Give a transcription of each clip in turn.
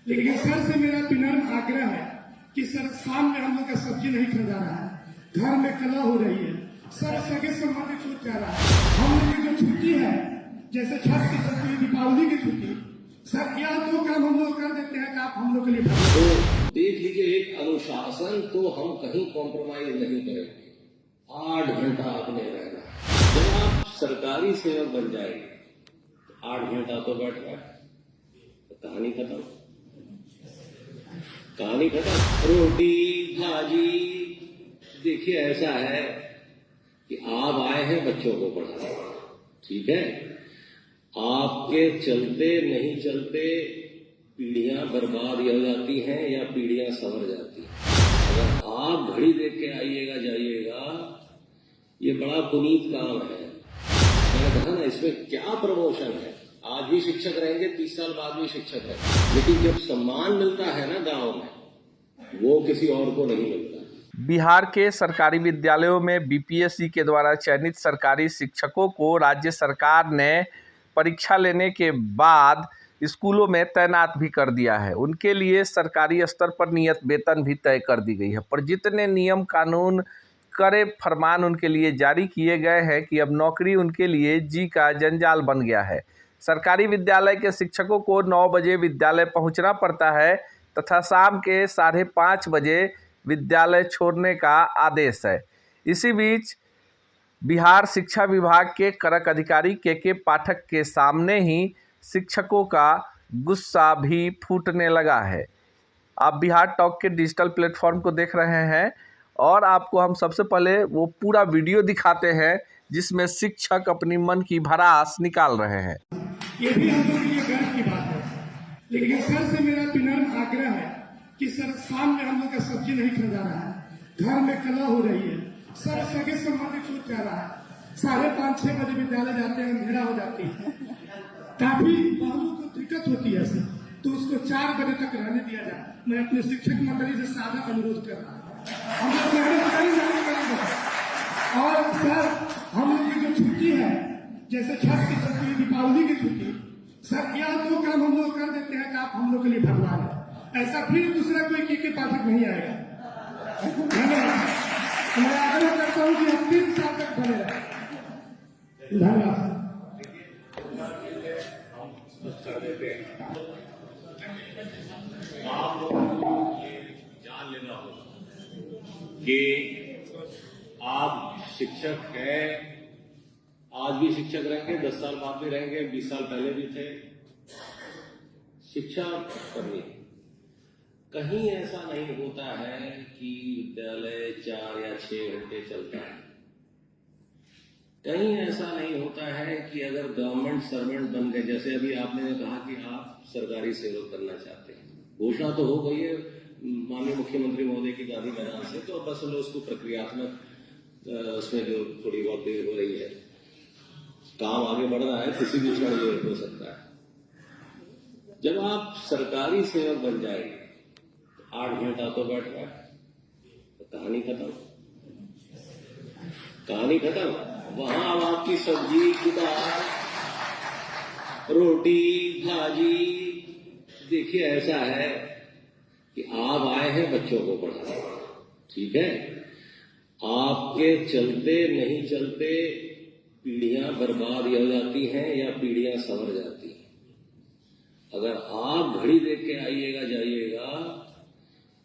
लेकिन सर से मेरा विनम्र आग्रह है कि सर शाम में हम लोग का सब्जी नहीं खरीदा रहा है, घर में कला हो रही है, सर सगे संबंधी छूट जा रहा है। हम लोग की जो छुट्टी है, जैसे छठ की छुट्टी, दीपावली की छुट्टी, सर क्या दो काम हम लोग कर देते हैं कि आप हम लोग के लिए तो देख लीजिए, एक अनुशासन तो हम कहीं कॉम्प्रोमाइज नहीं करेंगे। 8 घंटा आपने रहना। जब आप सरकारी सेवक बन जाएंगे तो 8 घंटा तो बैठ रहा है, तो कहानी खत्म। कहानी खत्म। रोटी भाजी, देखिए ऐसा है कि आप आए हैं बच्चों को पढ़ाने, ठीक है, आपके चलते नहीं चलते पीढ़ियां बर्बाद हो जाती हैं या पीढ़ियां संवर जाती हैं। अगर आप घड़ी देख के आइएगा जाइएगा, ये बड़ा पुनीत काम है। मैंने कहा ना, इसमें क्या प्रमोशन है। आज भी शिक्षक रहेंगे, 30 साल बाद भी शिक्षक है, लेकिन जब सम्मान मिलता है ना गांव में, वो किसी और को नहीं मिलता। बिहार के सरकारी विद्यालयों में बीपीएससी के द्वारा चयनित सरकारी शिक्षकों को राज्य सरकार ने परीक्षा लेने के बाद स्कूलों में तैनात भी कर दिया है। उनके लिए सरकारी स्तर पर नियत वेतन भी तय कर दी गई है। पर जितने नियम कानून कड़े फरमान उनके लिए जारी किए गए हैं कि अब नौकरी उनके लिए जी का जंजाल बन गया है। सरकारी विद्यालय के शिक्षकों को 9 बजे विद्यालय पहुंचना पड़ता है तथा शाम के 5:30 बजे विद्यालय छोड़ने का आदेश है। इसी बीच बिहार शिक्षा विभाग के कड़क अधिकारी के पाठक के सामने ही शिक्षकों का गुस्सा भी फूटने लगा है। आप बिहार टॉक के डिजिटल प्लेटफॉर्म को देख रहे हैं और आपको हम सबसे पहले वो पूरा वीडियो दिखाते हैं जिसमें शिक्षक अपनी मन की भड़ास निकाल रहे हैं। ये भी हम लोग के लिए गर्व की बात है, लेकिन सर से मेरा विनम्र आग्रह है कि सर शाम में हम लोग का सब्जी नहीं खरीदा रहा है, घर में कला हो रही है, सर सगे संबंधी छूट जा रहा है। 5:30-6 बजे विद्यालय जाते हैं, अंधेरा हो जाती है, काफी बहुओं को दिक्कत होती है सर, तो उसको 4 बजे तक रहने दिया जाए। मैं अपने शिक्षक मंडली से सादा अनुरोध कर रहा हूँ, हम लोग करेंगे। और सर हम लोग की जो छुट्टी है, जैसे छठ की छुट्टी, दीपावली की छुट्टी, सर क्या दो काम हम लोग कर देते हैं कि आप हम लोग के लिए भगवान है। ऐसा फिर दूसरा कोई के पाठक नहीं आएगा। मैं आग्रह करता हूँ कि हम 3 साल तक बने रहे। धन्यवाद। आप लोगों को ये जान लेना होगा कि आप शिक्षक हैं, आज भी शिक्षक रहेंगे, 10 साल बाद भी रहेंगे, 20 साल पहले भी थे। शिक्षा करनी, कहीं ऐसा नहीं होता है कि विद्यालय 4 या 6 घंटे चलता है। कहीं ऐसा नहीं होता है कि अगर गवर्नमेंट सर्वेंट बन गए, जैसे अभी आपने कहा कि आप सरकारी सेवक करना चाहते हैं, घोषणा तो हो गई है माननीय मुख्यमंत्री महोदय की गांधी मैदान से, तो बस हम उसको प्रक्रियात्मक उसमें जो थोड़ी बहुत देर हो रही है, काम आगे बढ़ रहा है, किसी भी क्षण ये हो सकता है। जब आप सरकारी सेवक बन जाएंगे तो 8 घंटा तो बैठ रहा है, तो कहानी खत्म। कहानी खत्म। वहां अब आपकी सब्जी, किताब, रोटी भाजी, देखिए ऐसा है कि आप आए हैं बच्चों को पढ़ाने, ठीक है, आपके चलते नहीं चलते पीढ़ियां बर्बाद हो जाती हैं या पीढ़ियां संवर जाती हैं। अगर आप घड़ी देख के आइएगा जाइएगा,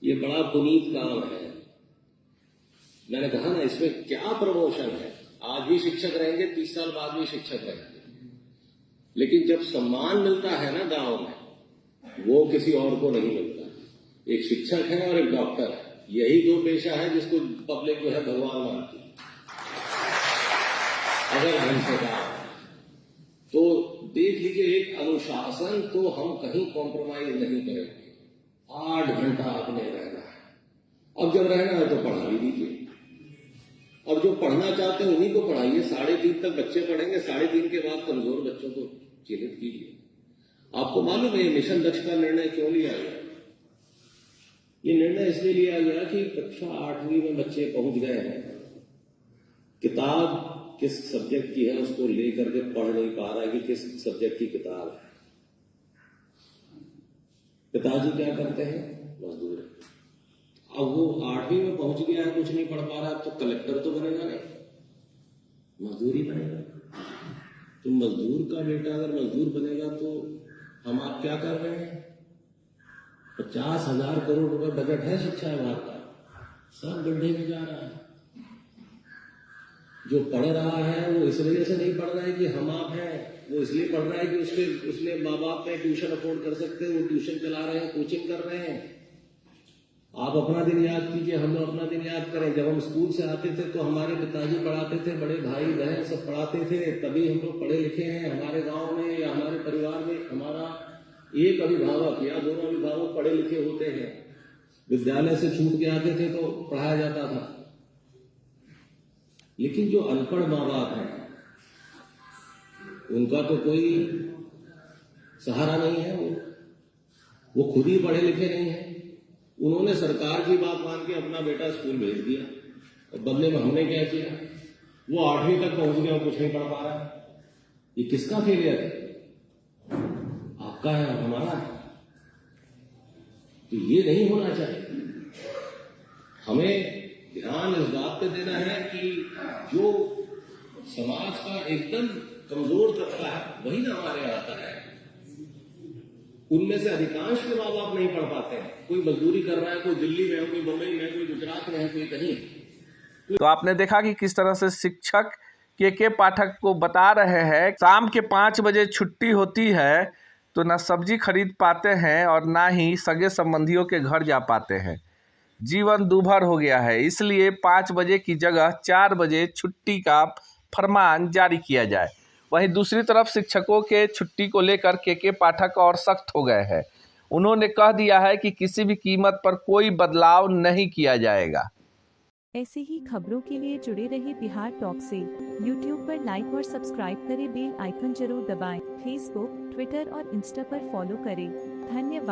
ये बड़ा पुनीत काम है। मैंने कहा ना, इसमें क्या प्रमोशन है। आज भी शिक्षक रहेंगे, 30 साल बाद भी शिक्षक रहेंगे, लेकिन जब सम्मान मिलता है ना गांव में, वो किसी और को नहीं मिलता। एक शिक्षक है और एक डॉक्टर है, यही 2 पेशा है जिसको पब्लिक जो है भगवान मानती है। अगर ढंग से कहा तो देख लीजिए, एक अनुशासन तो हम कहीं कॉम्प्रोमाइज नहीं करेंगे। 8 घंटा आपने रहना है। अब जब रहना है तो पढ़ा भी दीजिए, और जो पढ़ना चाहते हैं उन्हीं को पढ़ाइए। 3:30 तक बच्चे पढ़ेंगे, 3:30 के बाद कमजोर बच्चों को चिन्हित कीजिए। आपको मालूम है ये मिशन लक्ष्य का निर्णय क्यों लिया गया? ये निर्णय इसलिए लिया गया कि कक्षा 8वीं में बच्चे पहुंच गए हैं, किताब किस सब्जेक्ट की है उसको लेकर के पढ़ नहीं पा रहा है कि किस सब्जेक्ट की किताब है। पिताजी क्या करते हैं? मजदूर है। अब वो 8वीं में पहुंच गया है, कुछ नहीं पढ़ पा रहा, तो कलेक्टर तो बनेगा नहीं, मजदूर ही बनेगा। तो मजदूर का बेटा अगर मजदूर बनेगा तो हम आप क्या कर रहे हैं? 50,000 करोड़ रुपए बजट है शिक्षा विभाग का, सब गड्ढे में जा रहा है। जो पढ़ रहा है वो इस वजह से नहीं पढ़ रहा है कि हम आप हैं, वो इसलिए पढ़ रहा है कि उसने माँ बाप ने ट्यूशन अफोर्ड कर सकते हैं, वो ट्यूशन चला रहे हैं, कोचिंग कर रहे हैं। आप अपना दिन याद कीजिए, हम अपना दिन याद करें। जब हम स्कूल से आते थे तो हमारे पिताजी पढ़ाते थे, बड़े भाई बहन सब पढ़ाते थे, तभी हम लोग पढ़े लिखे हैं। हमारे गांव में या हमारे परिवार में हमारा एक अभिभावक या दोनों अभिभावक पढ़े लिखे होते हैं। विद्यालय से छूट के आते थे तो पढ़ाया जाता था। लेकिन जो अनपढ़ माँ बाप हैं उनका तो कोई सहारा नहीं है, वो खुद ही पढ़े लिखे नहीं है। उन्होंने सरकार की बात मान के अपना बेटा स्कूल भेज दिया और बदले में हमने क्या किया? वो 8वीं तक पहुंच गया और कुछ नहीं पढ़ पा रहा। ये किसका फेलियर है? आपका है और हमारा है। तो ये नहीं होना चाहिए। हमें ध्यान इस बात पे देना है कि जो समाज का एकदम कमजोर तबका है वही ना हमारे यहाँ आता है। उनमें से अधिकांश के माँ बाप नहीं पढ़ पाते हैं। कोई मजदूरी कर रहा है, कोई दिल्ली में है, कोई मुंबई में है, कोई गुजरात में है, कोई कहीं। तो आपने देखा कि किस तरह से शिक्षक के पाठक को बता रहे हैं, शाम के 5 बजे छुट्टी होती है तो ना सब्जी खरीद पाते हैं और ना ही सगे संबंधियों के घर जा पाते हैं। जीवन दूभर हो गया है, इसलिए 5 बजे की जगह 4 बजे छुट्टी का फरमान जारी किया जाए। वहीं दूसरी तरफ शिक्षकों के छुट्टी को लेकर के पाठक और सख्त हो गए हैं। उन्होंने कह दिया है कि किसी भी कीमत पर कोई बदलाव नहीं किया जाएगा। ऐसे ही खबरों के लिए जुड़े रहिए बिहार टॉक से। यूट्यूब पर लाइक और सब्सक्राइब करें, बेल आइकन जरूर दबाएं। फेसबुक, ट्विटर और इंस्टा पर फॉलो करें। धन्यवाद।